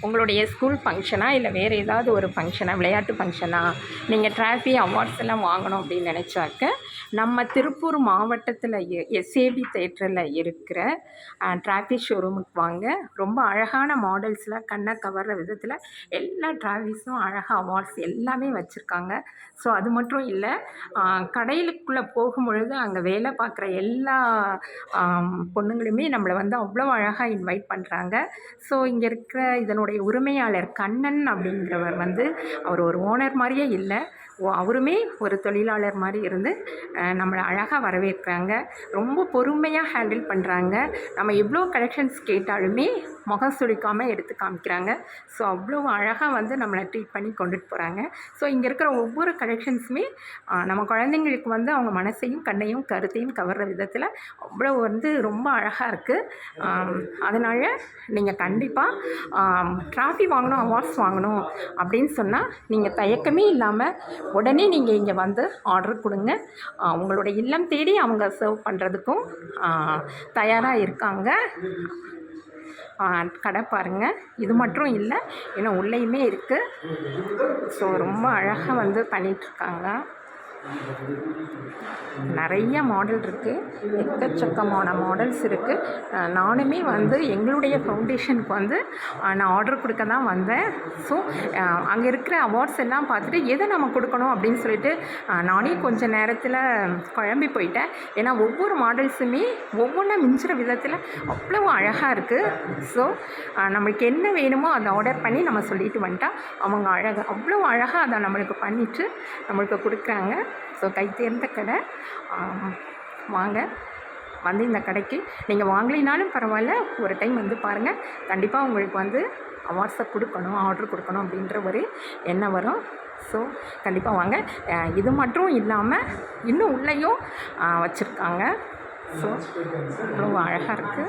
உங்களுடைய ஸ்கூல் ஃபங்க்ஷனா இல்லை வேறு ஏதாவது ஒரு ஃபங்க்ஷனா, விளையாட்டு ஃபங்க்ஷனா, நீங்கள் டிராஃபி அவார்ட்ஸ் எல்லாம் வாங்கணும் அப்படின்னு நினச்சாக்க நம்ம திருப்பூர் மாவட்டத்தில் எஸ்ஏபி தேட்டரில் இருக்கிற டிராஃபி ஷோரூமுக்கு வாங்க. ரொம்ப அழகான மாடல்ஸில் கண்ணை கவர்ற விதத்தில் எல்லா டிராஃபிஸும் அழகாக அவார்ட்ஸ் எல்லாமே வச்சுருக்காங்க. ஸோ அது மட்டும் இல்லை, கடையிலுக்குள்ளே போகும்பொழுது அங்கே வேலை பார்க்குற எல்லா பொண்ணுங்களுமே நம்மளை வந்து அவ்வளோ அழகாக இன்வைட் பண்ணுறாங்க. ஸோ இங்கே இருக்கிற இதனுடைய உரிமையாளர் கண்ணன் அப்படிங்கிறவர் வந்து அவர் ஒரு ஓனர் மாதிரியே இல்லை, அவருமே ஒரு தொழிலாளர் மாதிரி இருந்து நம்மளை அழகாக வரவேற்கிறாங்க. ரொம்ப பொறுமையாக ஹேண்டில் பண்ணுறாங்க. நம்ம எவ்வளோ கலெக்ஷன்ஸ் கேட்டாலுமே முகம் சுளிக்காமல் எடுத்து காமிக்கிறாங்க. ஸோ அவ்வளோ அழகாக வந்து நம்மளை ட்ரீட் பண்ணி கொண்டுட்டு போகிறாங்க. ஸோ இங்கே இருக்கிற ஒவ்வொரு கலெக்ஷன்ஸுமே நம்ம குழந்தைங்களுக்கு வந்து அவங்க மனசையும் கண்ணையும் கருத்தையும் கவர்ற விதத்தில் அவ்வளோ வந்து ரொம்ப அழகாக இருக்குது. அதனால் நீங்கள் கண்டிப்பாக டிராஃபி வாங்கணும், அவார்ட்ஸ் வாங்கணும் அப்படின்னு சொன்னால் நீங்கள் தயக்கமே இல்லாமல் உடனே நீங்கள் இங்கே வந்து ஆர்டர் கொடுங்க. உங்களோட இல்லம் தேடி அவங்க சர்வ் பண்ணுறதுக்கும் தயாராக இருக்காங்க. கடை பாருங்கள். இது மட்டும் இல்லை, இன்னும் உள்ளேயுமே இருக்குது. ஸோ ரொம்ப அழகாக வந்து பண்ணிகிட்ருக்காங்க. நிறைய மாடல் இருக்குது, எக்கச்சக்கமான மாடல்ஸ் இருக்குது. நானுமே வந்து எங்களுடைய ஃபவுண்டேஷனுக்கு வந்து நான் ஆர்டர் கொடுக்க தான் வந்தேன். ஸோ அங்கே இருக்கிற அவார்ட்ஸ் எல்லாம் பார்த்துட்டு எதை நம்ம கொடுக்கணும் அப்படின்னு சொல்லிட்டு நானே கொஞ்சம் நேரத்தில் குழம்பி போயிட்டேன். ஏன்னா ஒவ்வொரு மாடல்ஸுமே ஒவ்வொன்றா மிஞ்சுற விதத்தில் அவ்வளோ அழகாக இருக்குது. ஸோ நம்மளுக்கு என்ன வேணுமோ அதை ஆர்டர் பண்ணி நம்ம சொல்லிட்டு வந்துட்டா அவங்க அவ்வளோ அழகாக அதை நம்மளுக்கு பண்ணிவிட்டு நம்மளுக்கு கொடுக்குறாங்க. ஸோ கை தேர்ந்த கடை. வாங்க, வந்து இந்த கடைக்கு நீங்கள் வாங்கலினாலும் பரவாயில்ல, ஒரு டைம் வந்து பாருங்கள். கண்டிப்பாக உங்களுக்கு வந்து அவார்ட்ஸை கொடுக்கணும், ஆர்டர் கொடுக்கணும் அப்படின்ற ஒரு எண்ணம் வரும். ஸோ கண்டிப்பாக வாங்க. இது மட்டும் இல்லாமல் இன்னும் உள்ளேயும் வச்சுருக்காங்க. ஸோ ரொம்ப அழகாக இருக்குது.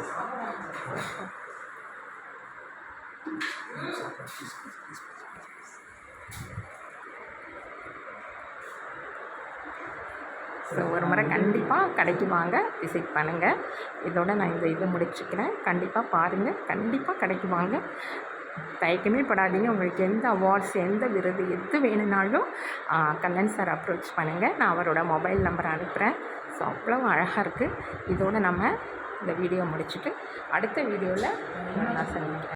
ஸோ ஒரு முறை கண்டிப்பாக கடைக்கு வாங்க, விசிட் பண்ணுங்கள். இதோட நான் இந்த முடிச்சுக்கிறேன். கண்டிப்பாக பாருங்கள், கண்டிப்பாக கடைக்கு வாங்க, தயக்கமே படாதீங்க. உங்களுக்கு எந்த அவார்ட்ஸ், எந்த விருது, எது வேணும்னாலும் கண்ணன் சார் அப்ரோச் பண்ணுங்கள். நான் அவரோட மொபைல் நம்பர் அனுப்புகிறேன். ஸோ அவ்வளோ அழகாக இருக்குது. இதோடு நம்ம இந்த வீடியோ முடிச்சுட்டு அடுத்த வீடியோவில் நான் சந்திக்கிறேன்.